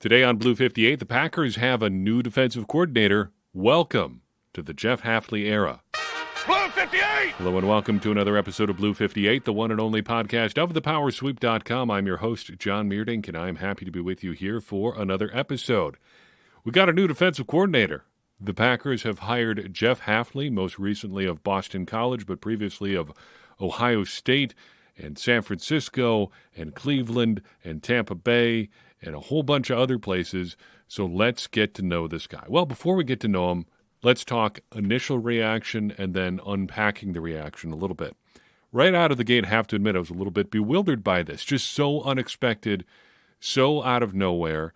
Today on Blue 58, the Packers have a new defensive coordinator. Welcome to the Jeff Hafley era. Blue 58! Hello and welcome to another episode of Blue 58, the one and only podcast of thepowersweep.com. I'm your host, John Meerdink, and I'm happy to be with you here for another episode. We got a new defensive coordinator. The Packers have hired Jeff Hafley, most recently of Boston College, but previously of Ohio State and San Francisco and Cleveland and Tampa Bay and a whole bunch of other places. So let's get to know this guy. Well, before we get to know him, let's talk initial reaction and then unpacking the reaction a little bit. Right out of the gate, I have to admit I was a little bit bewildered by this. Just so unexpected, so out of nowhere.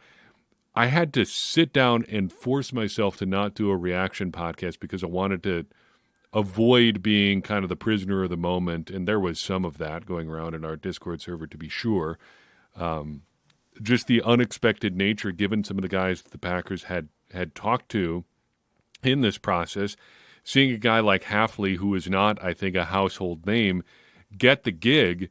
I had to sit down and force myself to not do a reaction podcast because I wanted to avoid being kind of the prisoner of the moment, and there was some of that going around in our Discord server, to be sure. Just the unexpected nature, given some of the guys that the Packers had talked to in this process, seeing a guy like Hafley, who is not, I think, a household name, get the gig,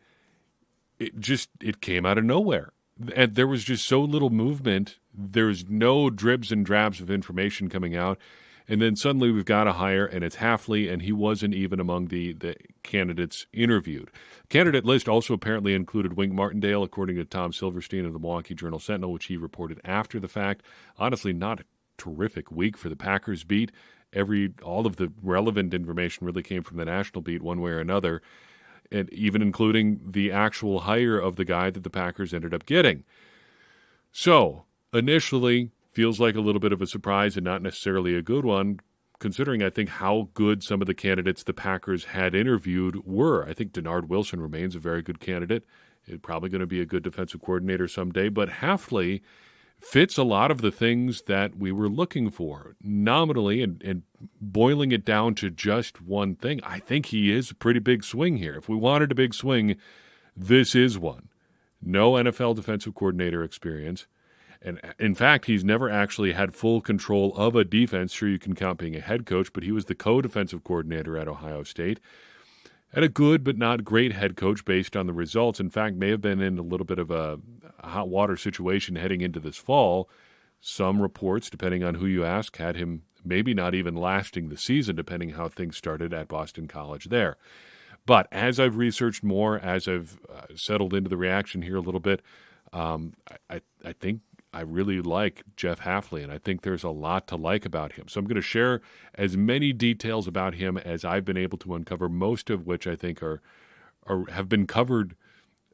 it came out of nowhere. And there was just so little movement. There's no dribs and drabs of information coming out. And then suddenly we've got a hire, and it's Hafley, and he wasn't even among the candidates interviewed. Candidate list also apparently included Wink Martindale, according to Tom Silverstein of the Milwaukee Journal-Sentinel, which he reported after the fact. Honestly, not a terrific week for the Packers beat. All of the relevant information really came from the national beat one way or another, and even including the actual hire of the guy that the Packers ended up getting. So, initially, feels like a little bit of a surprise and not necessarily a good one, considering, I think, how good some of the candidates the Packers had interviewed were. I think Denard Wilson remains a very good candidate. He's probably going to be a good defensive coordinator someday, but Hafley fits a lot of the things that we were looking for. Nominally, and boiling it down to just one thing, I think he is a pretty big swing here. If we wanted a big swing, this is one. No NFL defensive coordinator experience. And in fact, he's never actually had full control of a defense. Sure, you can count being a head coach, but he was the co-defensive coordinator at Ohio State. And a good but not great head coach based on the results. In fact, may have been in a little bit of a hot water situation heading into this fall. Some reports, depending on who you ask, had him maybe not even lasting the season, depending how things started at Boston College there. But as I've researched more, as I've settled into the reaction here a little bit, I think I really like Jeff Hafley, and I think there's a lot to like about him. So I'm going to share as many details about him as I've been able to uncover, most of which I think have been covered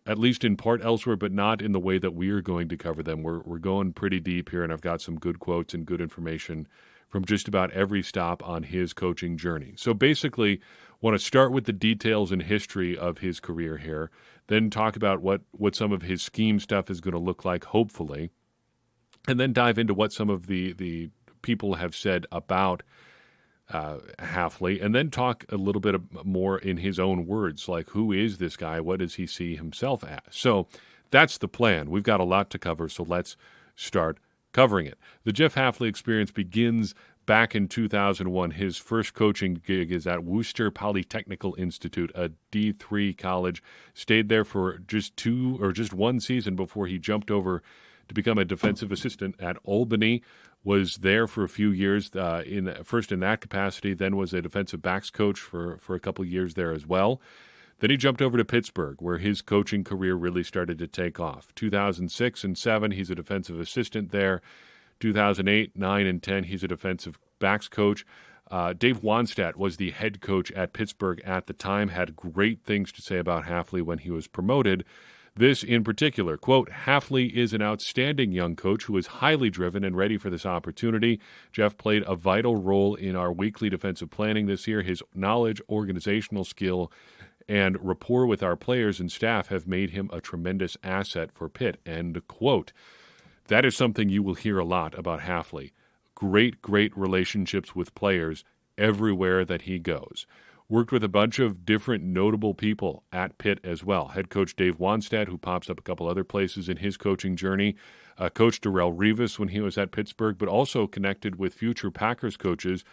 at least in part elsewhere, but not in the way that we are going to cover them. We're going pretty deep here, and I've got some good quotes and good information from just about every stop on his coaching journey. So basically, want to start with the details and history of his career here, then talk about what some of his scheme stuff is going to look like, hopefully, and then dive into what some of the people have said about Hafley, and then talk a little bit more in his own words, like who is this guy? What does he see himself as? So that's the plan. We've got a lot to cover, so let's start covering it. The Jeff Hafley experience begins back in 2001. His first coaching gig is at Worcester Polytechnical Institute, a D3 college. Stayed there for just one season before he jumped over to become a defensive assistant at Albany. Was there for a few years, first in that capacity, then was a defensive backs coach for a couple of years there as well. Then he jumped over to Pittsburgh, where his coaching career really started to take off. 2006 and 7, he's a defensive assistant there. 2008, 9, and 10, he's a defensive backs coach. Dave Wannstedt was the head coach at Pittsburgh at the time, had great things to say about Hafley when he was promoted. This in particular, quote, Hafley is an outstanding young coach who is highly driven and ready for this opportunity. Jeff played a vital role in our weekly defensive planning this year. His knowledge, organizational skill, and rapport with our players and staff have made him a tremendous asset for Pitt, end quote. That is something you will hear a lot about Hafley. Great relationships with players everywhere that he goes. Worked with a bunch of different notable people at Pitt as well. Head coach Dave Wannstedt, who pops up a couple other places in his coaching journey. Coach Darrelle Revis when he was at Pittsburgh, but also connected with future Packers coaches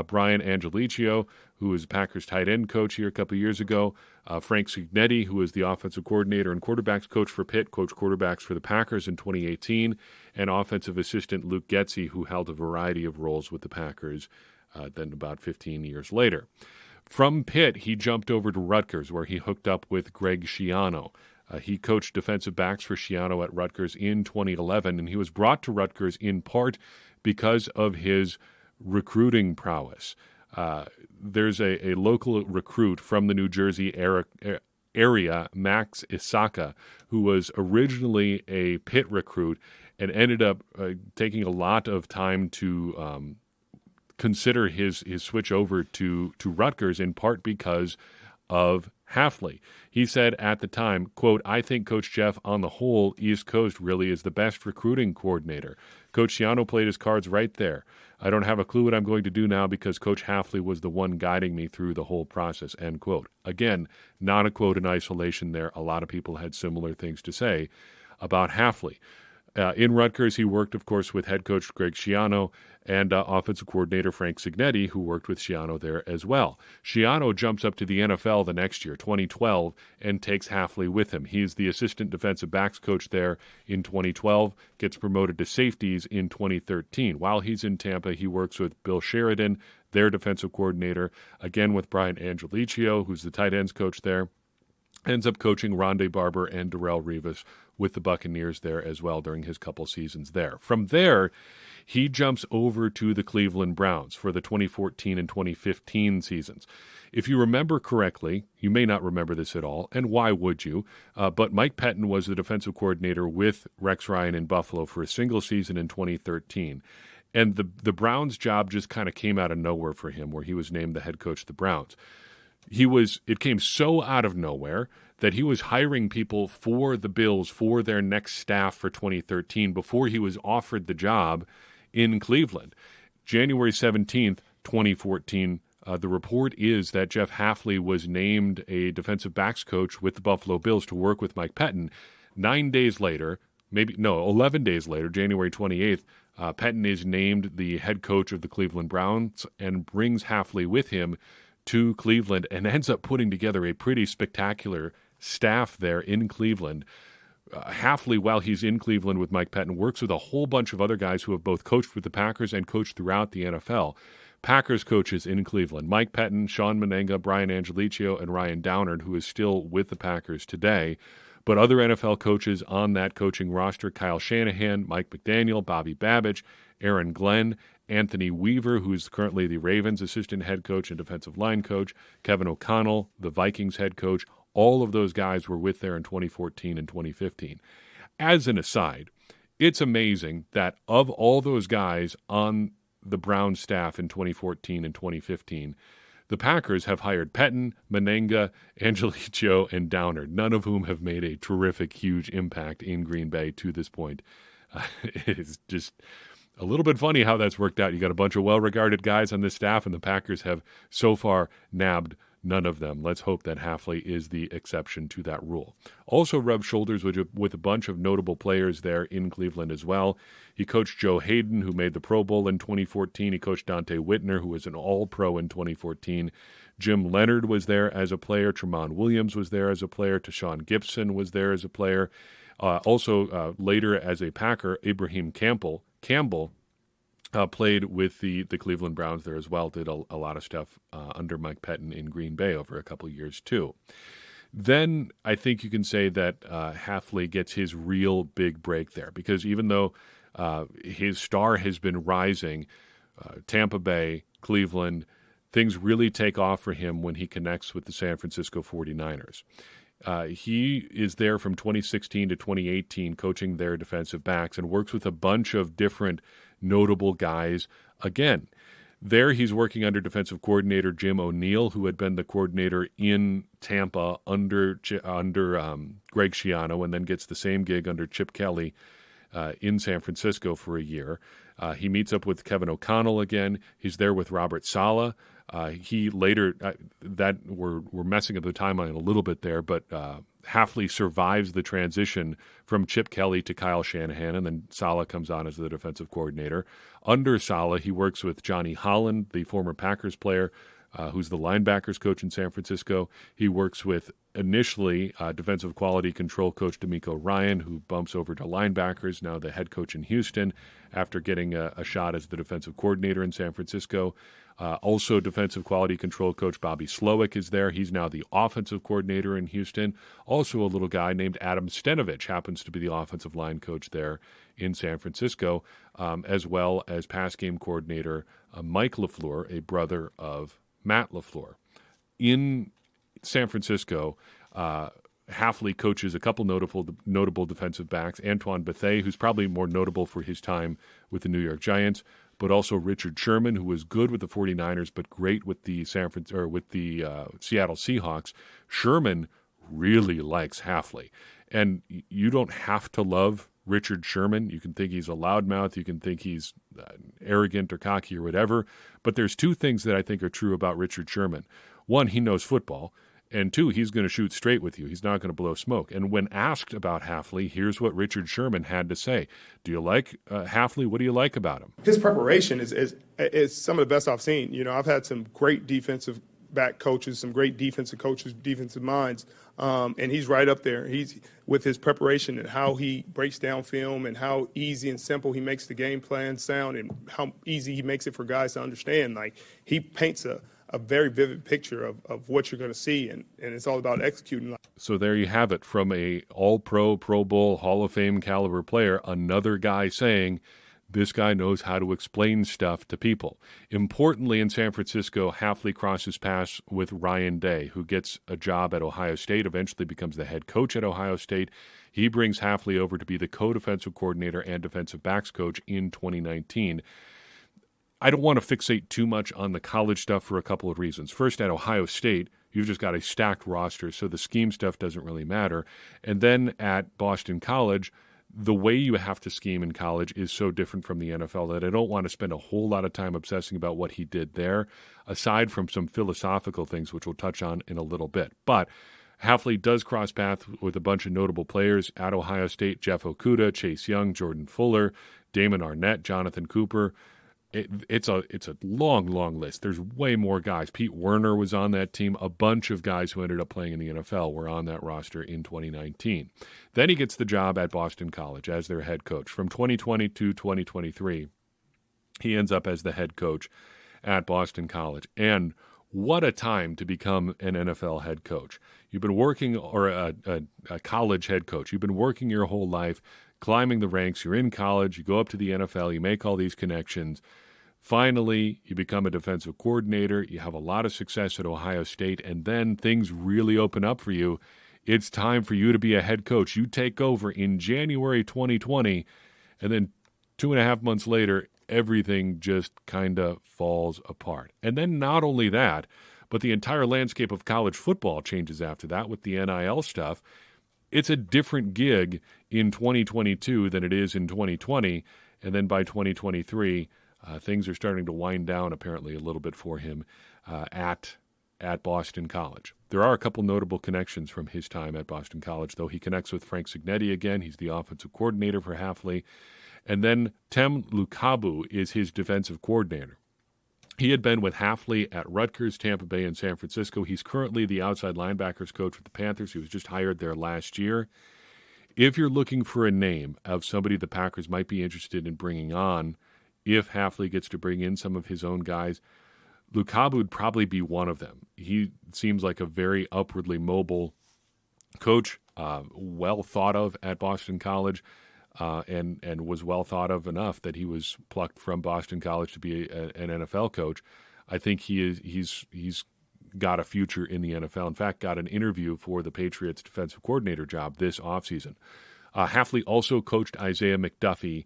Brian Angelicio, who was Packers tight end coach here a couple years ago, Frank Cignetti, who was the offensive coordinator and quarterbacks coach for Pitt, coached quarterbacks for the Packers in 2018, and offensive assistant Luke Getsy, who held a variety of roles with the Packers then about 15 years later. From Pitt, he jumped over to Rutgers, where he hooked up with Greg Schiano. He coached defensive backs for Schiano at Rutgers in 2011, and he was brought to Rutgers in part because of his recruiting prowess. There's a local recruit from the New Jersey area, Max Isaka, who was originally a Pitt recruit and ended up taking a lot of time to consider his switch over to Rutgers, in part because of Hafley. He said at the time, quote, "I think Coach Jeff, on the whole, East Coast really is the best recruiting coordinator. Coach Schiano played his cards right there. I don't have a clue what I'm going to do now because Coach Hafley was the one guiding me through the whole process," end quote. Again, not a quote in isolation there. A lot of people had similar things to say about Hafley. In Rutgers, he worked, of course, with head coach Greg Schiano and offensive coordinator Frank Cignetti, who worked with Schiano there as well. Schiano jumps up to the NFL the next year, 2012, and takes Hafley with him. He's the assistant defensive backs coach there in 2012, gets promoted to safeties in 2013. While he's in Tampa, he works with Bill Sheridan, their defensive coordinator, again with Brian Angelicio, who's the tight ends coach there. Ends up coaching Rondé Barber and Darrelle Revis with the Buccaneers there as well during his couple seasons there. From there, he jumps over to the Cleveland Browns for the 2014 and 2015 seasons. If you remember correctly, you may not remember this at all, and why would you? But Mike Pettin was the defensive coordinator with Rex Ryan in Buffalo for a single season in 2013. And the Browns job just kind of came out of nowhere for him, where he was named the head coach of the Browns. It came so out of nowhere that he was hiring people for the Bills for their next staff for 2013 before he was offered the job in Cleveland. January 17th, 2014, the report is that Jeff Hafley was named a defensive backs coach with the Buffalo Bills to work with Mike Pettin. 11 days later, January 28th, Pettin is named the head coach of the Cleveland Browns and brings Hafley with him to Cleveland and ends up putting together a pretty spectacular staff there in Cleveland. Hafley, while he's in Cleveland with Mike Pettin, works with a whole bunch of other guys who have both coached with the Packers and coached throughout the NFL. Packers coaches in Cleveland: Mike Pettin, Sean Menenga, Brian Angelicio, and Ryan Downard, who is still with the Packers today. But other NFL coaches on that coaching roster: Kyle Shanahan, Mike McDaniel, Bobby Babbage, Aaron Glenn, Anthony Weaver, who's currently the Ravens assistant head coach and defensive line coach, Kevin O'Connell, the Vikings head coach. All of those guys were with there in 2014 and 2015. As an aside, it's amazing that of all those guys on the Browns staff in 2014 and 2015, the Packers have hired Pettin, Menenga, Angelicio, and Downard, none of whom have made a terrific, huge impact in Green Bay to this point. It's just a little bit funny how that's worked out. You got a bunch of well-regarded guys on this staff, and the Packers have so far nabbed none of them. Let's hope that Hafley is the exception to that rule. Also rubbed shoulders with a bunch of notable players there in Cleveland as well. He coached Joe Hayden, who made the Pro Bowl in 2014. He coached Dante Whitner, who was an All-Pro in 2014. Jim Leonard was there as a player. Tramon Williams was there as a player. Tashawn Gibson was there as a player. Also, later as a Packer, Ibrahim Campbell played with the Cleveland Browns there as well, did a lot of stuff under Mike Pettin in Green Bay over a couple years too. Then I think you can say that Hafley gets his real big break there, because even though his star has been rising, Tampa Bay, Cleveland, things really take off for him when he connects with the San Francisco 49ers. He is there from 2016 to 2018 coaching their defensive backs and works with a bunch of different notable guys. Again, there he's working under defensive coordinator Jim O'Neill, who had been the coordinator in Tampa under Greg Schiano, and then gets the same gig under Chip Kelly in San Francisco for a year. He meets up with Kevin O'Connell again. He's there with Robert Saleh. He later, that we're messing up the timeline a little bit there, but Hafley survives the transition from Chip Kelly to Kyle Shanahan, and then Saleh comes on as the defensive coordinator. Under Saleh, he works with Johnny Holland, the former Packers player, who's the linebackers coach in San Francisco. He works with, initially, defensive quality control coach D'Amico Ryan, who bumps over to linebackers, now the head coach in Houston, after getting a shot as the defensive coordinator in San Francisco. Also, defensive quality control coach Bobby Slowick is there. He's now the offensive coordinator in Houston. Also, a little guy named Adam Stenovich happens to be the offensive line coach there in San Francisco, as well as pass game coordinator Mike LaFleur, a brother of Matt LaFleur. In San Francisco, Hafley coaches a couple notable defensive backs, Antoine Bethea, who's probably more notable for his time with the New York Giants, but also Richard Sherman, who was good with the 49ers but great with the Seattle Seahawks. Sherman really likes Hafley. And you don't have to love Richard Sherman. You can think he's a loudmouth. You can think he's arrogant or cocky or whatever. But there's two things that I think are true about Richard Sherman. One, he knows football. And two, he's going to shoot straight with you. He's not going to blow smoke. And when asked about Hafley, here's what Richard Sherman had to say. Do you like Hafley? What do you like about him? His preparation is some of the best I've seen. You know, I've had some great defensive back coaches, some great defensive coaches, defensive minds, and he's right up there. He's with his preparation and how he breaks down film and how easy and simple he makes the game plan sound and how easy he makes it for guys to understand. Like, he paints a very vivid picture of what you're going to see, and it's all about executing. So there you have it, from a all-pro, Pro Bowl, Hall of Fame caliber player, another guy saying this guy knows how to explain stuff to people. Importantly, in San Francisco, Hafley crosses paths with Ryan Day, who gets a job at Ohio State, eventually becomes the head coach at Ohio State. He brings Hafley over to be the co-defensive coordinator and defensive backs coach in 2019. I don't want to fixate too much on the college stuff for a couple of reasons. First, at Ohio State, you've just got a stacked roster, so the scheme stuff doesn't really matter. And then at Boston College, the way you have to scheme in college is so different from the NFL that I don't want to spend a whole lot of time obsessing about what he did there, aside from some philosophical things, which we'll touch on in a little bit. But Hafley does cross paths with a bunch of notable players at Ohio State: Jeff Okudah, Chase Young, Jordan Fuller, Damon Arnett, Jonathan Cooper. It's a long list. There's way more guys. Pete Werner was on that team. A bunch of guys who ended up playing in the NFL were on that roster in 2019. Then he gets the job at Boston College as their head coach. From 2020 to 2023, he ends up as the head coach at Boston College. And what a time to become an NFL head coach. You've been working, or a college head coach. You've been working your whole life, climbing the ranks. You're in college. You go up to the NFL. You make all these connections. Finally, you become a defensive coordinator. You have a lot of success at Ohio State, and then things really open up for you. It's time for you to be a head coach. You take over in January 2020, and then 2.5 months later, everything just kind of falls apart. And then not only that, but the entire landscape of college football changes after that with the NIL stuff. It's a different gig in 2022 than it is in 2020, and then by 2023, things are starting to wind down apparently a little bit for him at Boston College. There are a couple notable connections from his time at Boston College, though. He connects with Frank Cignetti again. He's the offensive coordinator for Hafley. And then Tem Lukabu is his defensive coordinator. He had been with Hafley at Rutgers, Tampa Bay, and San Francisco. He's currently the outside linebackers coach with the Panthers. He was just hired there last year. If you're looking for a name of somebody the Packers might be interested in bringing on, if Hafley gets to bring in some of his own guys, Lukabu would probably be one of them. He seems like a very upwardly mobile coach, well thought of at Boston College, and was well thought of enough that he was plucked from Boston College to be an NFL coach. I think he's got a future in the NFL. In fact, got an interview for the Patriots defensive coordinator job this offseason. Hafley also coached Isaiah McDuffie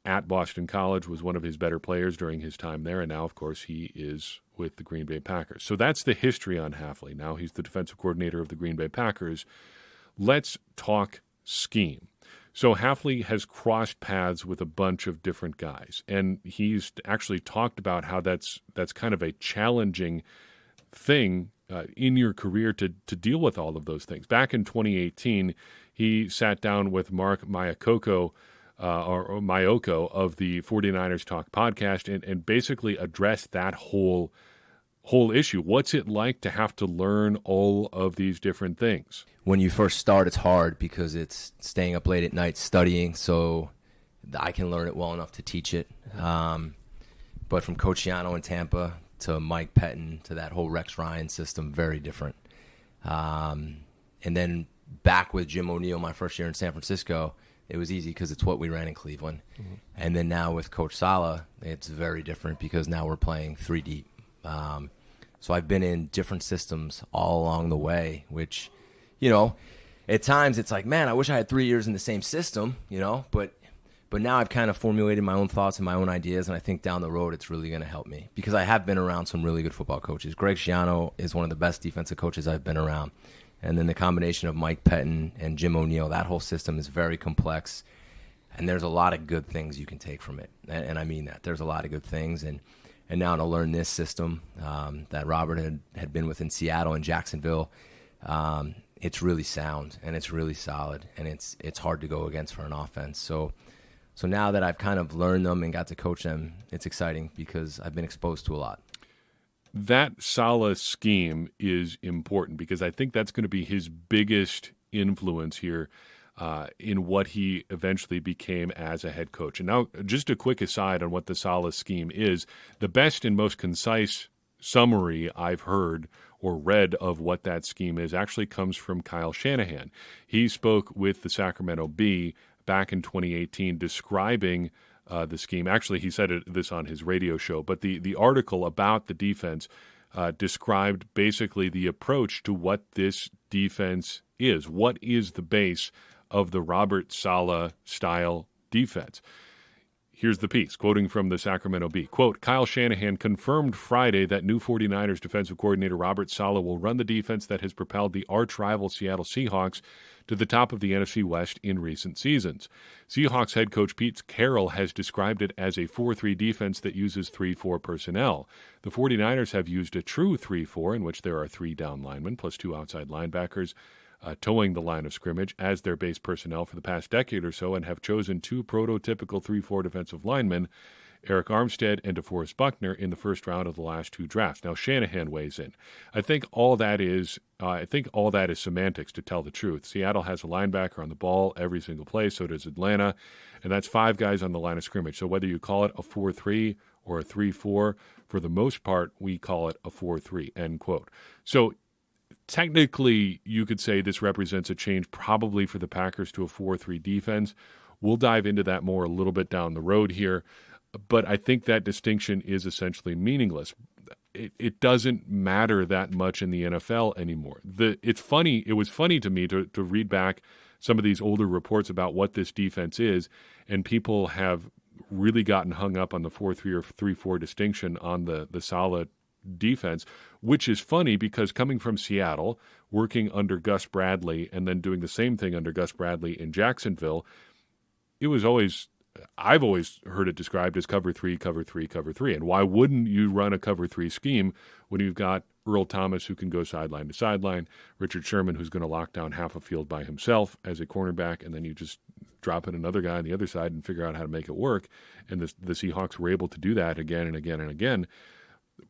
at Boston College, was one of his better players during his time there, and now, of course, he is with the Green Bay Packers. So that's the history on Hafley. Now he's the defensive coordinator of the Green Bay Packers. Let's talk scheme. So Hafley has crossed paths with a bunch of different guys, and he's actually talked about how that's kind of a challenging thing in your career to deal with all of those things. Back in 2018, he sat down with Mark Mayoko of the 49ers Talk podcast and basically addressed that whole issue. What's it like to have to learn all of these different things? When you first start, it's hard because it's staying up late at night studying, so I can learn it well enough to teach it. But from Coach Shiano in Tampa to Mike Pettin to that whole Rex Ryan system, very different. And then back with Jim O'Neill my first year in San Francisco, it was easy because it's what we ran in Cleveland. Mm-hmm. And then now with Coach Saleh, it's very different because now we're playing 3 deep. So I've been in different systems all along the way, which, at times it's like, man, I wish I had 3 years in the same system, but now I've kind of formulated my own thoughts and my own ideas, and I think down the road it's really going to help me because I have been around some really good football coaches. Greg Schiano is one of the best defensive coaches I've been around. And then the combination of Mike Pettin and Jim O'Neill, that whole system is very complex, and there's a lot of good things you can take from it. And I mean that. There's a lot of good things. And now to learn this system that Robert had been with in Seattle and Jacksonville, it's really sound and it's really solid, and it's hard to go against for an offense. So now that I've kind of learned them and got to coach them, it's exciting because I've been exposed to a lot. That Saleh scheme is important because I think that's going to be his biggest influence here in what he eventually became as a head coach. And now just a quick aside on what the Saleh scheme is. The best and most concise summary I've heard or read of what that scheme is actually comes from Kyle Shanahan. He spoke with the Sacramento Bee back in 2018 describing the scheme. Actually, he said this on his radio show, but the article about the defense described basically the approach to what this defense is. What is the base of the Robert Saleh style defense? Here's the piece, quoting from the Sacramento Bee. Quote, Kyle Shanahan confirmed Friday that new 49ers defensive coordinator Robert Saleh will run the defense that has propelled the arch-rival Seattle Seahawks to the top of the NFC West in recent seasons. Seahawks head coach Pete Carroll has described it as a 4-3 defense that uses 3-4 personnel. The 49ers have used a true 3-4 in which there are 3 down linemen plus 2 outside linebackers towing the line of scrimmage as their base personnel for the past decade or so, and have chosen 2 prototypical 3-4 defensive linemen, Eric Armstead and DeForest Buckner, in the first round of the last 2 drafts. Now Shanahan weighs in. I think all that is semantics, to tell the truth. Seattle has a linebacker on the ball every single play, so does Atlanta, and that's 5 guys on the line of scrimmage. So whether you call it a 4-3 or a 3-4, for the most part, we call it a 4-3, end quote. So technically, you could say this represents a change probably for the Packers to a 4-3 defense. We'll dive into that more a little bit down the road here, but I think that distinction is essentially meaningless. It doesn't matter that much in the NFL anymore. It was funny to me to read back some of these older reports about what this defense is, and people have really gotten hung up on the 4-3 or 3-4 distinction on the Saleh defense, which is funny because coming from Seattle, working under Gus Bradley, and then doing the same thing under Gus Bradley in Jacksonville, I've always heard it described as cover 3, cover 3, cover 3. And why wouldn't you run a cover 3 scheme when you've got Earl Thomas, who can go sideline to sideline, Richard Sherman, who's going to lock down half a field by himself as a cornerback, and then you just drop in another guy on the other side and figure out how to make it work. And the Seahawks were able to do that again and again and again.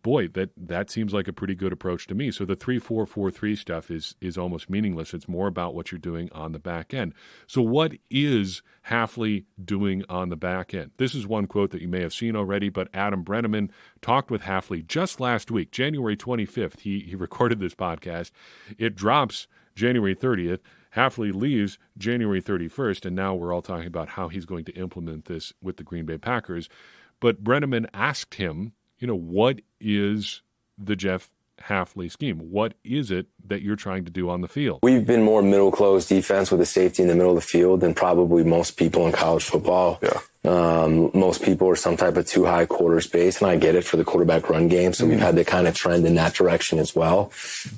Boy, that seems like a pretty good approach to me. So the 3-4-4-3 stuff is almost meaningless. It's more about what you're doing on the back end. So what is Hafley doing on the back end? This is one quote that you may have seen already, but Adam Brenneman talked with Hafley just last week, January 25th. He recorded this podcast. It drops January 30th. Hafley leaves January 31st, and now we're all talking about how he's going to implement this with the Green Bay Packers. But Brenneman asked him, what is the Jeff Hafley scheme? What is it that you're trying to do on the field? We've been more middle-closed defense with a safety in the middle of the field than probably most people in college football. Yeah. Most people are some type of too high quarter space, and I get it for the quarterback run game. So we've had to kind of trend in that direction as well.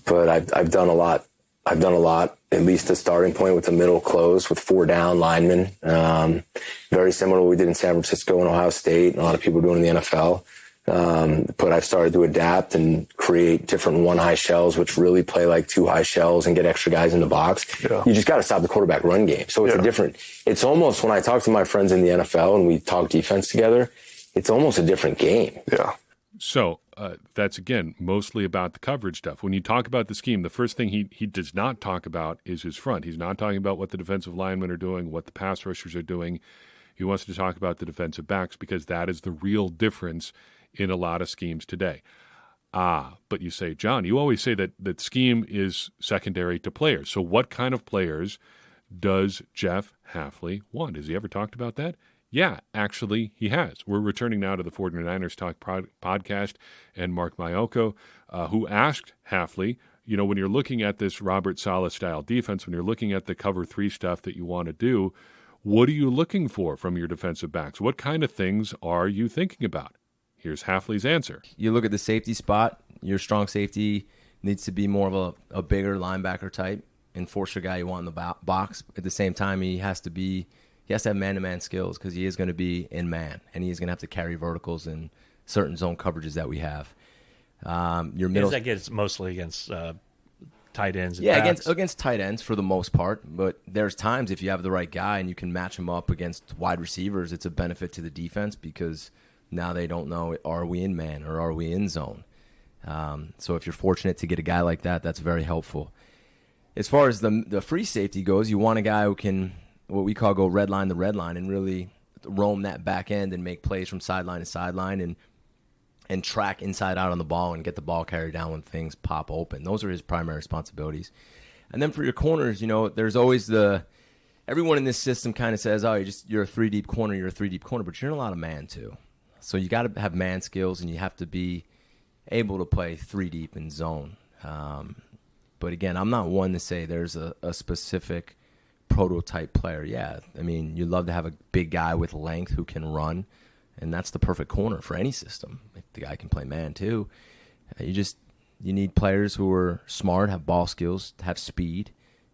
But I've done a lot. At least a starting point with the middle close with 4 down linemen. Very similar to what we did in San Francisco and Ohio State, and a lot of people doing in the NFL. But I've started to adapt and create different one high shells, which really play like two high shells and get extra guys in the box. Yeah. You just got to stop the quarterback run game. So it's almost when I talk to my friends in the NFL and we talk defense together, it's almost a different game. Yeah. So that's, again, mostly about the coverage stuff. When you talk about the scheme, the first thing he does not talk about is his front. He's not talking about what the defensive linemen are doing, what the pass rushers are doing. He wants to talk about the defensive backs because that is the real difference in a lot of schemes today. But you say, John, you always say that scheme is secondary to players. So what kind of players does Jeff Hafley want? Has he ever talked about that? Yeah, actually, he has. We're returning now to the 49ers Talk podcast and Mark Mayoko, who asked Hafley, when you're looking at this Robert Saleh-style defense, when you're looking at the cover 3 stuff that you want to do, what are you looking for from your defensive backs? What kind of things are you thinking about? Here's Hafley's answer. You look at the safety spot, your strong safety needs to be more of a bigger linebacker type, enforcer guy you want in the box. At the same time, he has to have man-to-man skills because he is going to be in man, and he is going to have to carry verticals in certain zone coverages that we have. Your middle that gets mostly against tight ends. And against tight ends for the most part. But there's times if you have the right guy and you can match him up against wide receivers, it's a benefit to the defense because now they don't know, are we in man or are we in zone? So if you're fortunate to get a guy like that, that's very helpful. As far as the free safety goes, you want a guy who can, what we call, go red line to red line and really roam that back end and make plays from sideline to sideline and track inside out on the ball and get the ball carried down when things pop open. Those are his primary responsibilities. And then for your corners, there's always everyone in this system kind of says, you're a 3-deep corner, but you're in a lot of man too. So you got to have man skills and you have to be able to play 3-deep in zone. But again, I'm not one to say there's a specific prototype player. Yeah, I mean, you'd love to have a big guy with length who can run, and that's the perfect corner for any system. If the guy can play man too, you need players who are smart, have ball skills, have speed,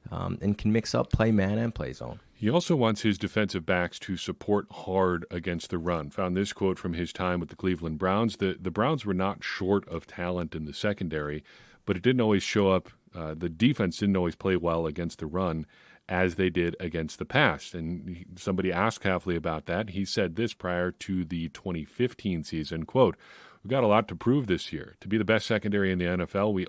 and can mix up play man and play zone. He also wants his defensive backs to support hard against the run. Found this quote from his time with the Cleveland Browns. The Browns were not short of talent in the secondary, but it didn't always show up. The defense didn't always play well against the run as they did against the pass. And somebody asked Hafley about that. He said this prior to the 2015 season, quote, "We've got a lot to prove this year. To be the best secondary in the NFL, we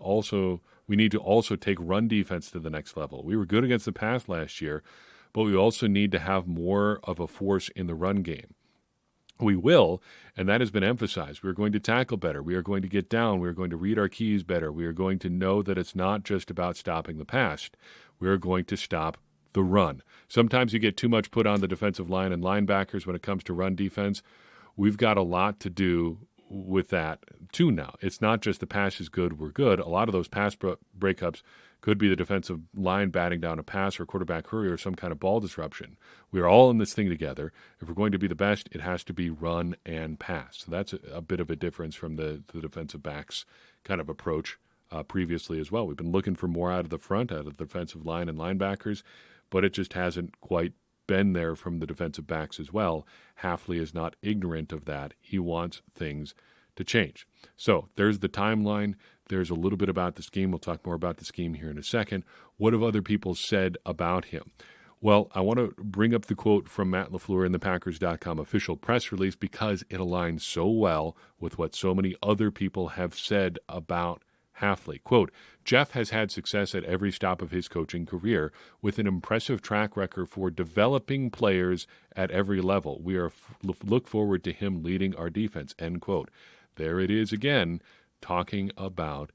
need to also take run defense to the next level. We were good against the pass last year, but we also need to have more of a force in the run game. We will, and that has been emphasized. We're going to tackle better. We are going to get down. We are going to read our keys better. We are going to know that it's not just about stopping the pass. We are going to stop the run. Sometimes you get too much put on the defensive line and linebackers when it comes to run defense. We've got a lot to do with that too now. It's not just the pass is good, we're good. A lot of those pass breakups could be the defensive line batting down a pass or quarterback hurry or some kind of ball disruption. We're all in this thing together. If we're going to be the best, it has to be run and pass. So that's a bit of a difference from the defensive backs kind of approach previously as well. We've been looking for more out of the front, out of the defensive line and linebackers, but it just hasn't quite been there from the defensive backs as well. Hafley is not ignorant of that. He wants things to change. So there's the timeline. There's a little bit about the scheme. We'll talk more about the scheme here in a second. What have other people said about him? Well, I want to bring up the quote from Matt LaFleur in the Packers.com official press release because it aligns so well with what so many other people have said about Hafley. Quote, "Jeff has had success at every stop of his coaching career with an impressive track record for developing players at every level. We look forward to him leading our defense," end quote. There it is again, talking about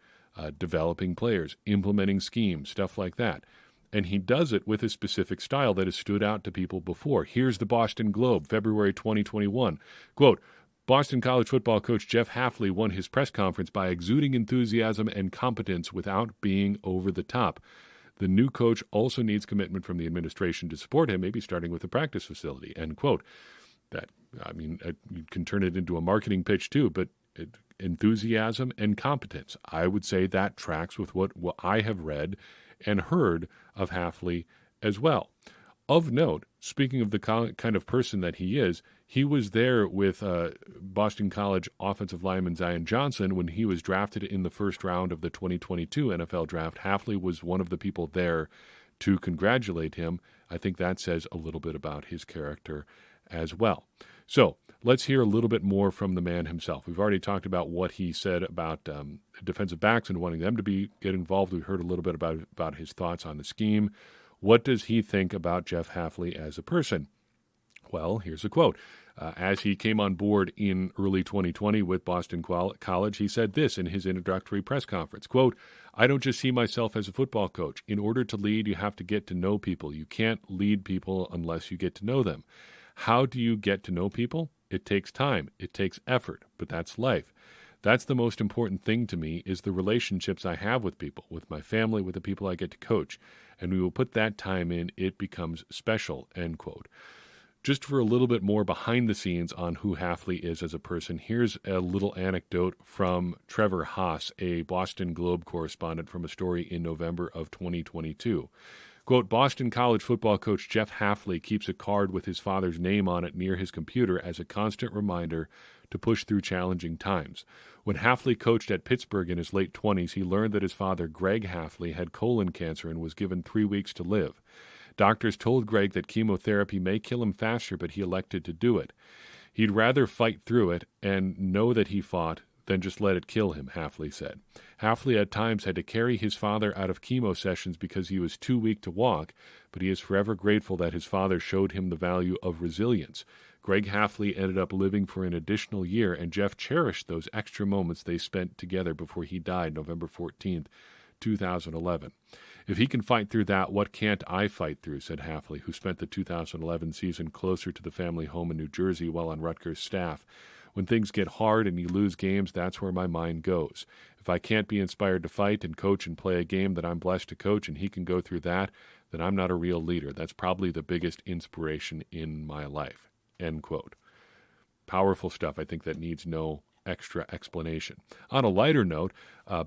developing players, implementing schemes, stuff like that. And he does it with a specific style that has stood out to people before. Here's the Boston Globe, February 2021. Quote, "Boston College football coach Jeff Hafley won his press conference by exuding enthusiasm and competence without being over the top. The new coach also needs commitment from the administration to support him, maybe starting with the practice facility," end quote. You can turn it into a marketing pitch too, but enthusiasm and competence. I would say that tracks with what I have read and heard of Hafley as well. Of note, speaking of the kind of person that he is, He was there with Boston College offensive lineman Zion Johnson when he was drafted in the first round of the 2022 NFL Draft. Hafley was one of the people there to congratulate him. I think that says a little bit about his character as well. So let's hear a little bit more from the man himself. We've already talked about what he said about defensive backs and wanting them to get involved. We heard a little bit about his thoughts on the scheme. What does he think about Jeff Hafley as a person? Well, here's a quote. As he came on board in early 2020 with Boston College, he said this in his introductory press conference, quote, "I don't just see myself as a football coach. In order to lead, you have to get to know people. You can't lead people unless you get to know them. How do you get to know people? It takes time. It takes effort, but that's life. That's the most important thing to me is the relationships I have with people, with my family, with the people I get to coach. And we will put that time in. It becomes special," end quote. Just for a little bit more behind the scenes on who Hafley is as a person, here's a little anecdote from Trevor Haas, a Boston Globe correspondent, from a story in November of 2022. Quote, "Boston College football coach Jeff Hafley keeps a card with his father's name on it near his computer as a constant reminder to push through challenging times. When Hafley coached at Pittsburgh in his late 20s, he learned that his father, Greg Hafley, had colon cancer and was given 3 weeks to live. Doctors told Greg that chemotherapy may kill him faster, but he elected to do it. He'd rather fight through it and know that he fought than just let it kill him," Hafley said. Hafley at times had to carry his father out of chemo sessions because he was too weak to walk, but he is forever grateful that his father showed him the value of resilience. Greg Hafley ended up living for an additional year, and Jeff cherished those extra moments they spent together before he died November 14th, 2011. "If he can fight through that, what can't I fight through?" said Hafley, who spent the 2011 season closer to the family home in New Jersey while on Rutgers' staff. "When things get hard and you lose games, that's where my mind goes. If I can't be inspired to fight and coach and play a game that I'm blessed to coach and he can go through that, then I'm not a real leader. That's probably the biggest inspiration in my life," end quote. Powerful stuff. I think that needs no extra explanation. On a lighter note,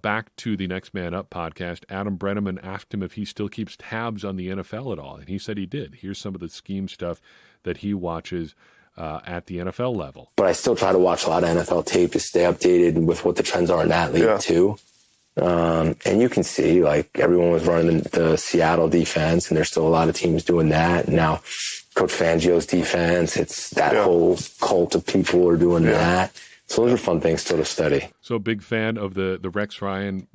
back to the Next Man Up podcast, Adam Brenneman asked him if he still keeps tabs on the NFL at all, and he said he did. Here's some of the scheme stuff that he watches at the NFL level. But I still try to watch a lot of NFL tape to stay updated with what the trends are in that league too. And you can see, like, everyone was running the Seattle defense, and there's still a lot of teams doing that. And now Coach Fangio's defense, it's that whole cult of people are doing that. So those are fun things still to study. So big fan of the Rex Ryan,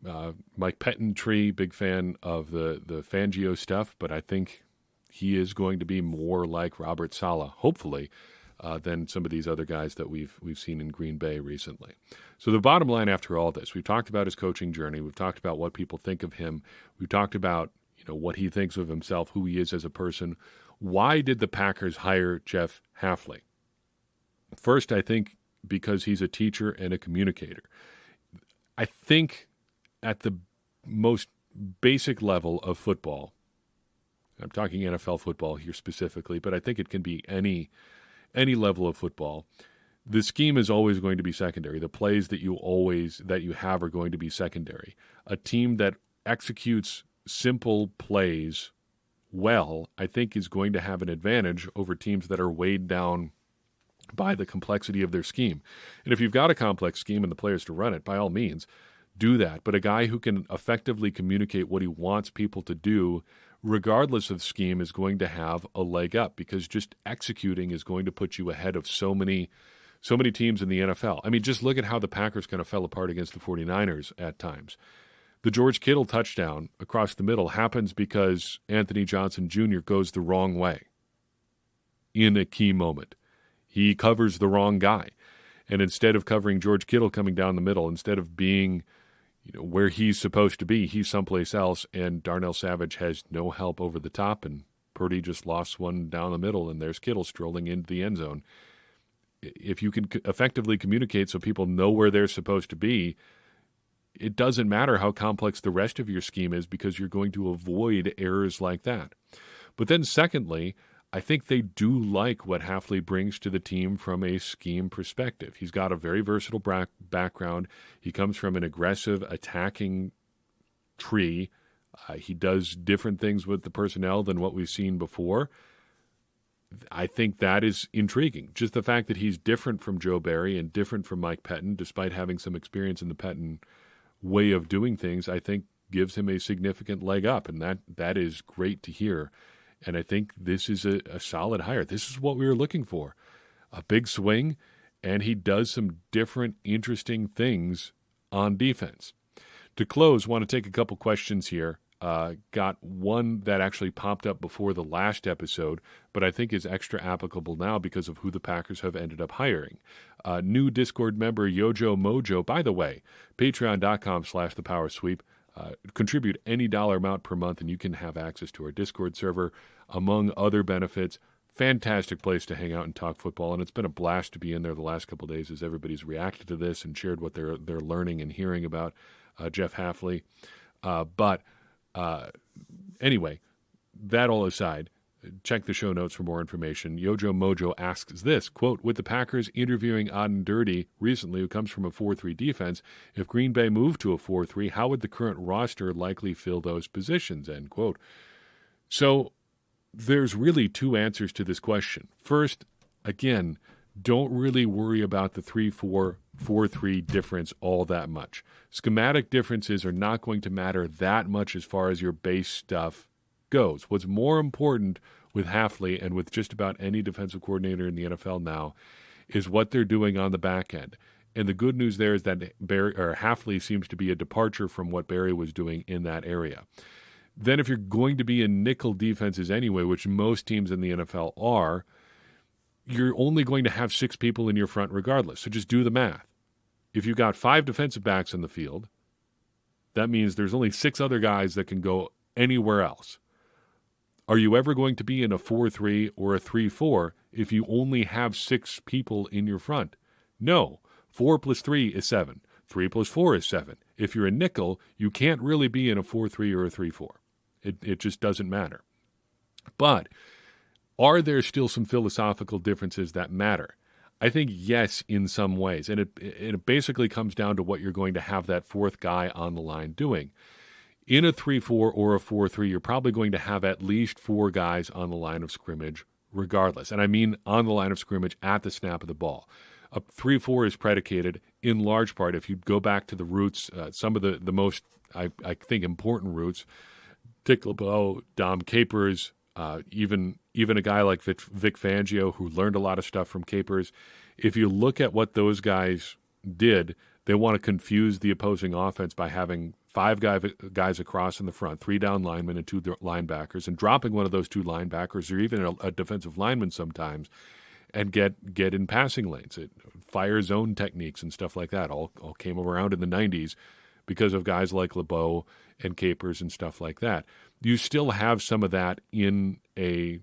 Mike Pettin tree, big fan of the Fangio stuff, but I think he is going to be more like Robert Saleh, hopefully, than some of these other guys that we've seen in Green Bay recently. So the bottom line after all this, we've talked about his coaching journey. We've talked about what people think of him. We've talked about what he thinks of himself, who he is as a person. Why did the Packers hire Jeff Hafley? First, I think because he's a teacher and a communicator. I think at the most basic level of football, I'm talking NFL football here specifically, but I think it can be any level of football. The scheme is always going to be secondary. The plays that you have are going to be secondary. A team that executes simple plays well, I think, is going to have an advantage over teams that are weighed down by the complexity of their scheme. And if you've got a complex scheme and the players to run it, by all means, do that. But a guy who can effectively communicate what he wants people to do, regardless of scheme, is going to have a leg up, because just executing is going to put you ahead of so many teams in the NFL. I mean, just look at how the Packers kind of fell apart against the 49ers at times. The George Kittle touchdown across the middle happens because Anthony Johnson Jr. goes the wrong way in a key moment. He covers the wrong guy. And instead of covering George Kittle coming down the middle, instead of being where he's supposed to be, he's someplace else, and Darnell Savage has no help over the top, and Purdy just lost one down the middle, and there's Kittle strolling into the end zone. If you can effectively communicate so people know where they're supposed to be, it doesn't matter how complex the rest of your scheme is, because you're going to avoid errors like that. But then secondly, I think they do like what Hafley brings to the team from a scheme perspective. He's got a very versatile background. He comes from an aggressive, attacking tree. He does different things with the personnel than what we've seen before. I think that is intriguing. Just the fact that he's different from Joe Barry and different from Mike Pettin, despite having some experience in the Pettin way of doing things, I think gives him a significant leg up, and that is great to hear. And I think this is a solid hire. This is what we were looking for. A big swing, and he does some different, interesting things on defense. To close, want to take a couple questions here. Got one that actually popped up before the last episode, but I think is extra applicable now because of who the Packers have ended up hiring. New Discord member Yojo Mojo, by the way, patreon.com/thepowersweep. Contribute any dollar amount per month, and you can have access to our Discord server, among other benefits. Fantastic place to hang out and talk football, and it's been a blast to be in there the last couple of days as everybody's reacted to this and shared what they're learning and hearing about Jeff Hafley. Anyway, that all aside, check the show notes for more information. Yojo Mojo asks this, quote, with the Packers interviewing Aden Dirty recently, who comes from a 4-3 defense, if Green Bay moved to a 4-3, how would the current roster likely fill those positions, end quote. So there's really two answers to this question. First, again, don't really worry about the 3-4, 4-3 difference all that much. Schematic differences are not going to matter that much as far as your base stuff goes. What's more important with Hafley and with just about any defensive coordinator in the NFL now is what they're doing on the back end. And the good news there is that Hafley seems to be a departure from what Barry was doing in that area. Then if you're going to be in nickel defenses anyway, which most teams in the NFL are, you're only going to have 6 people in your front regardless. So just do the math. If you've got 5 defensive backs in the field, that means there's only 6 other guys that can go anywhere else. Are you ever going to be in a 4-3 or a 3-4 if you only have 6 people in your front? No. 4 plus 3 is 7. 3 plus 4 is 7. If you're a nickel, you can't really be in a 4-3 or a 3-4. It just doesn't matter. But are there still some philosophical differences that matter? I think yes, in some ways. And it basically comes down to what you're going to have that 4th guy on the line doing. In a 3-4 or a 4-3, you're probably going to have at least 4 guys on the line of scrimmage regardless. And I mean on the line of scrimmage at the snap of the ball. A 3-4 is predicated in large part, if you go back to the roots, some of the most, I think, important roots, Dick LeBeau, Dom Capers, even a guy like Vic Fangio, who learned a lot of stuff from Capers. If you look at what those guys did, they want to confuse the opposing offense by having 5 guys across in the front, 3 down linemen and 2 linebackers, and dropping one of those 2 linebackers or even a defensive lineman sometimes, and get in passing lanes. Fire zone techniques and stuff like that all came around in the 90s because of guys like LeBeau and Capers and stuff like that. You still have some of that in a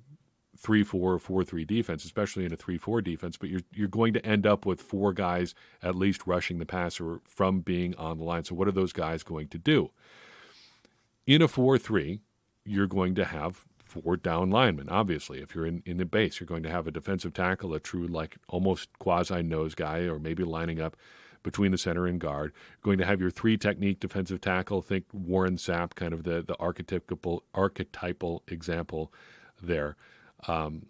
3-4 or 4-3 defense, especially in a 3-4 defense, but you're going to end up with 4 guys at least rushing the passer from being on the line. So what are those guys going to do? In a 4-3, you're going to have 4 down linemen, obviously. If you're in the base, you're going to have a defensive tackle, a true like almost quasi-nose guy, or maybe lining up between the center and guard. You're going to have your 3 technique defensive tackle. Think Warren Sapp, kind of the archetypal example there.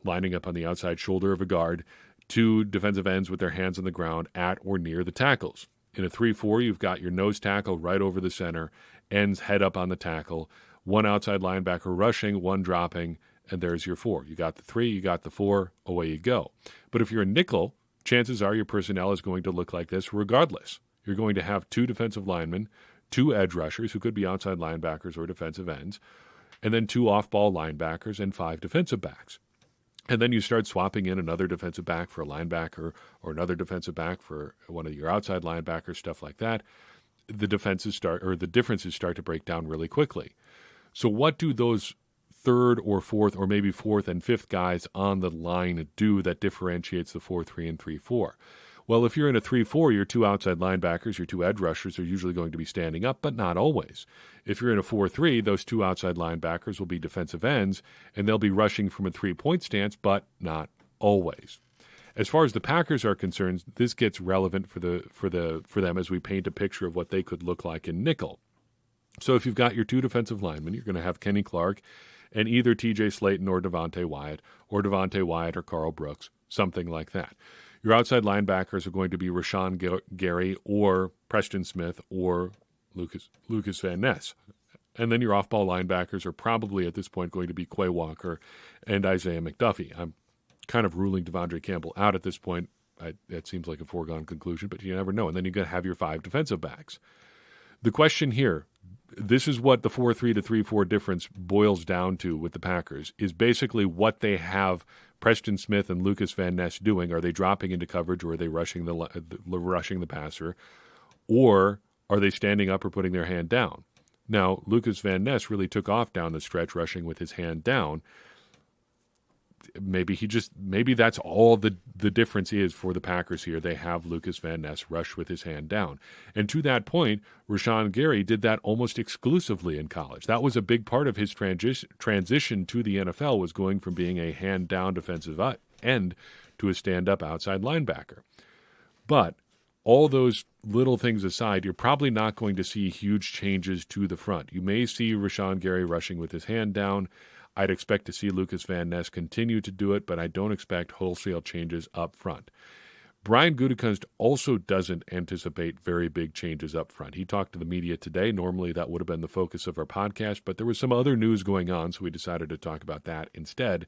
Lining up on the outside shoulder of a guard, 2 defensive ends with their hands on the ground at or near the tackles. In a 3-4, you've got your nose tackle right over the center, ends head up on the tackle, 1 outside linebacker rushing, 1 dropping, and there's your 4. You got the 3, you got the 4, away you go. But if you're a nickel, chances are your personnel is going to look like this regardless. You're going to have 2 defensive linemen, 2 edge rushers who could be outside linebackers or defensive ends, and then 2 off-ball linebackers and 5 defensive backs. And then you start swapping in another defensive back for a linebacker or another defensive back for one of your outside linebackers, stuff like that. The differences start to break down really quickly. So what do those 3rd or 4th or maybe 4th and 5th guys on the line do that differentiates the 4-3 and 3-4? Well, if you're in a 3-4, your 2 outside linebackers, your 2 edge rushers are usually going to be standing up, but not always. If you're in a 4-3, those 2 outside linebackers will be defensive ends, and they'll be rushing from a 3-point stance, but not always. As far as the Packers are concerned, this gets relevant for them as we paint a picture of what they could look like in nickel. So if you've got your 2 defensive linemen, you're going to have Kenny Clark and either TJ Slayton or Devontae Wyatt or Carl Brooks, something like that. Your outside linebackers are going to be Rashawn Gary or Preston Smith or Lucas Van Ness. And then your off-ball linebackers are probably at this point going to be Quay Walker and Isaiah McDuffie. I'm kind of ruling Devondre Campbell out at this point. That seems like a foregone conclusion, but you never know. And then you're going to have your 5 defensive backs. The question here, this is what the 4-3 to 3-4 difference boils down to with the Packers, is basically what they have Preston Smith and Lucas Van Ness doing. Are they dropping into coverage, or are they rushing the passer, or are they standing up or putting their hand down? Now, Lucas Van Ness really took off down the stretch, rushing with his hand down. Maybe that's all the difference is for the Packers here. They have Lucas Van Ness rush with his hand down. And to that point, Rashawn Gary did that almost exclusively in college. That was a big part of his transition to the NFL, was going from being a hand-down defensive end to a stand-up outside linebacker. But all those little things aside, you're probably not going to see huge changes to the front. You may see Rashawn Gary rushing with his hand down. I'd expect to see Lucas Van Ness continue to do it, but I don't expect wholesale changes up front. Brian Gutekunst also doesn't anticipate very big changes up front. He talked to the media today. Normally that would have been the focus of our podcast, but there was some other news going on, so we decided to talk about that instead.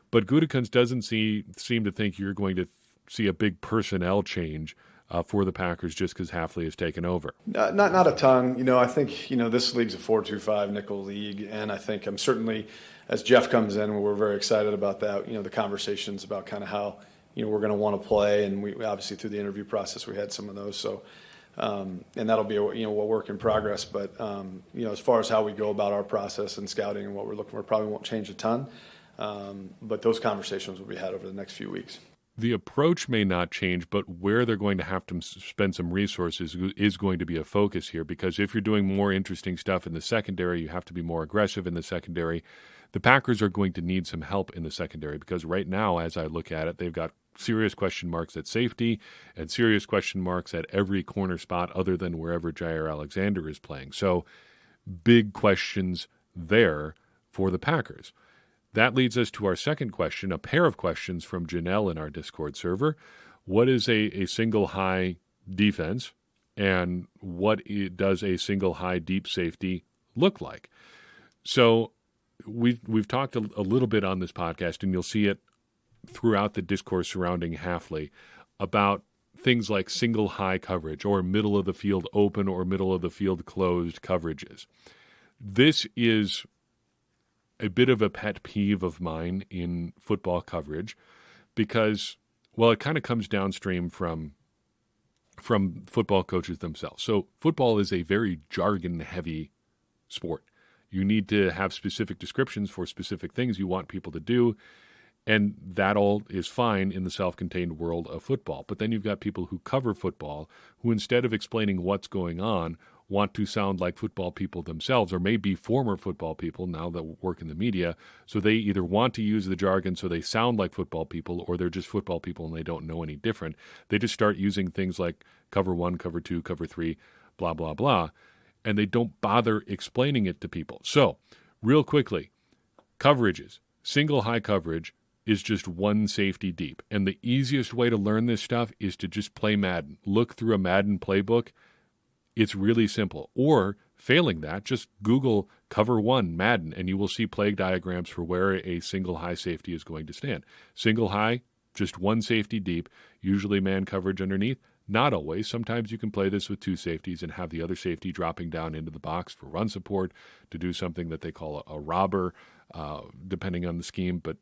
But Gutekunst doesn't seem to think you're going to see a big personnel change for the Packers just because Hafley has taken over. Not a ton. I think, this league's a 4-2-5 nickel league, and I think I'm certainly, as Jeff comes in, we're very excited about that, the conversations about kind of how, we're going to want to play, and we obviously through the interview process we had some of those. So, and that'll be a work in progress. But, as far as how we go about our process and scouting and what we're looking for, probably won't change a ton. But those conversations will be had over the next few weeks. The approach may not change, but where they're going to have to spend some resources is going to be a focus here, because if you're doing more interesting stuff in the secondary, you have to be more aggressive in the secondary. The Packers are going to need some help in the secondary, because right now, as I look at it, they've got serious question marks at safety and serious question marks at every corner spot other than wherever Jair Alexander is playing. So big questions there for the Packers. That leads us to our second question, a pair of questions from Janelle in our Discord server. What is a single high defense, and what does a single high deep safety look like? So we've talked a little bit on this podcast, and you'll see it throughout the discourse surrounding Hafley, about things like single high coverage or middle of the field open or middle of the field closed coverages. This is a bit of a pet peeve of mine in football coverage, because, well, it kind of comes downstream from football coaches themselves. So football is a very jargon-heavy sport. You need to have specific descriptions for specific things you want people to do, and that all is fine in the self-contained world of football. But then you've got people who cover football who, instead of explaining what's going on, want to sound like football people themselves, or maybe former football people now that work in the media. So they either want to use the jargon so they sound like football people, or they're just football people and they don't know any different. They just start using things like cover 1, cover 2, cover 3, blah, blah, blah, and they don't bother explaining it to people. So real quickly, coverages. Single high coverage is just one safety deep. And the easiest way to learn this stuff is to just play Madden. Look through a Madden playbook. It's really simple. Or, failing that, just Google cover 1 Madden, and you will see plague diagrams for where a single high safety is going to stand. Single high, just one safety deep, usually man coverage underneath. Not always. Sometimes you can play this with 2 safeties and have the other safety dropping down into the box for run support to do something that they call a robber, depending on the scheme. But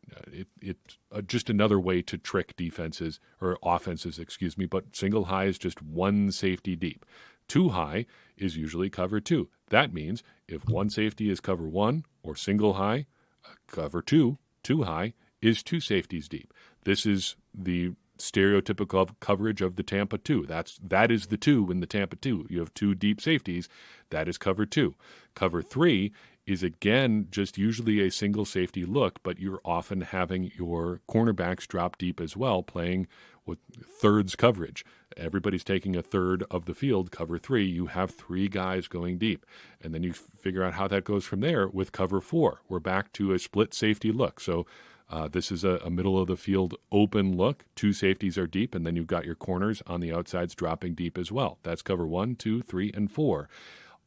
it's just another way to trick defenses or offenses, but single high is just one safety deep. 2 high is usually cover 2. That means if one safety is cover 1 or single high, cover 2, 2 high is 2 safeties deep. This is the stereotypical coverage of the Tampa 2. That is the 2 in the Tampa 2. You have 2 deep safeties. That is cover 2. Cover 3 is, again, just usually a single safety look, but you're often having your cornerbacks drop deep as well, playing with thirds coverage. Everybody's taking a third of the field, cover 3. You have 3 guys going deep. And then you figure out how that goes from there with cover 4. We're back to a split safety look. So this is a middle-of-the-field open look. 2 safeties are deep, and then you've got your corners on the outsides dropping deep as well. That's cover 1, 2, 3, and 4.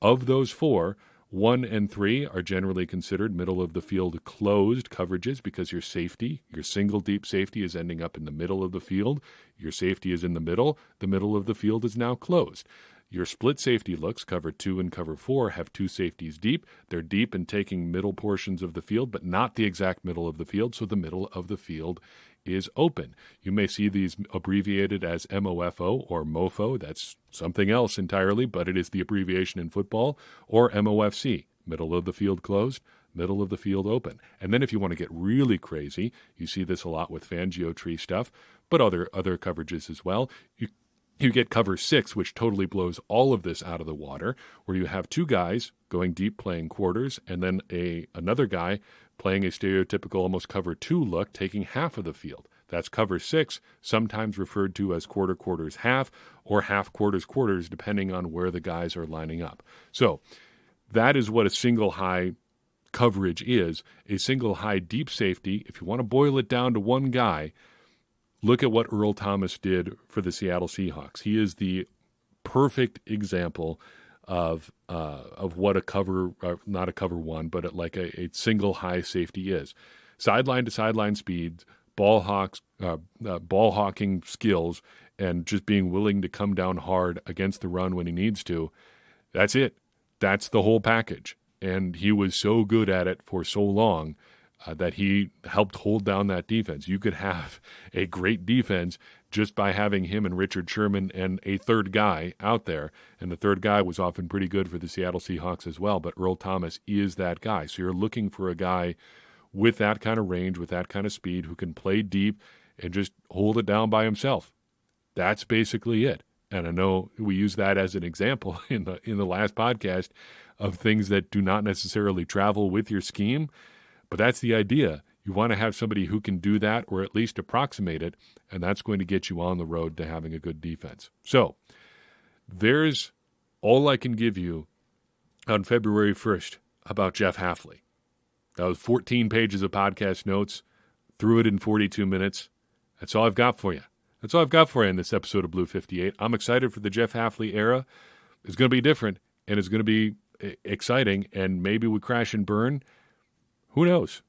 Of those 4, 1 and 3 are generally considered middle-of-the-field closed coverages because your safety, your single deep safety, is ending up in the middle of the field. Your safety is in the middle. The middle of the field is now closed. Your split safety looks, cover 2 and cover 4, have 2 safeties deep. They're deep and taking middle portions of the field, but not the exact middle of the field, so the middle of the field is open. You may see these abbreviated as MOFO or MOFO. That's something else entirely, but it is the abbreviation in football, or MOFC, middle of the field closed, middle of the field open. And then if you want to get really crazy, you see this a lot with Fangio tree stuff, but other coverages as well. You get cover 6, which totally blows all of this out of the water, where you have 2 guys going deep playing quarters, and then another guy playing a stereotypical almost cover 2 look, taking half of the field. That's cover 6, sometimes referred to as quarters, half, or half quarters, depending on where the guys are lining up. So that is what a single high coverage is. A single high deep safety, if you want to boil it down to one guy, look at what Earl Thomas did for the Seattle Seahawks. He is the perfect example of what a cover, not a cover 1, but like a single high safety is. Sideline to sideline speed, ball hawking skills, and just being willing to come down hard against the run when he needs to. That's it. That's the whole package. And he was so good at it for so long that he helped hold down that defense. You could have a great defense just by having him and Richard Sherman and a third guy out there. And the third guy was often pretty good for the Seattle Seahawks as well, but Earl Thomas is that guy. So you're looking for a guy with that kind of range, with that kind of speed, who can play deep and just hold it down by himself. That's basically it. And I know we use that as an example in the last podcast of things that do not necessarily travel with your scheme. But that's the idea. You want to have somebody who can do that or at least approximate it, and that's going to get you on the road to having a good defense. So there's all I can give you on February 1st about Jeff Hafley. That was 14 pages of podcast notes, threw it in 42 minutes. That's all I've got for you. That's all I've got for you in this episode of Blue 58. I'm excited for the Jeff Hafley era. It's going to be different, and it's going to be exciting, and maybe we crash and burn. Who knows?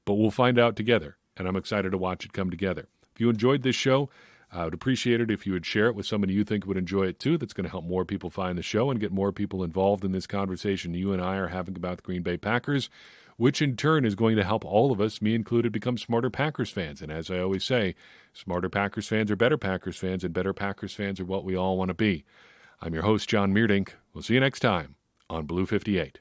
But we'll find out together, and I'm excited to watch it come together. If you enjoyed this show, I would appreciate it if you would share it with somebody you think would enjoy it too. That's going to help more people find the show and get more people involved in this conversation you and I are having about the Green Bay Packers, which in turn is going to help all of us, me included, become smarter Packers fans. And as I always say, smarter Packers fans are better Packers fans, and better Packers fans are what we all want to be. I'm your host, John Meerdink. We'll see you next time on Blue 58.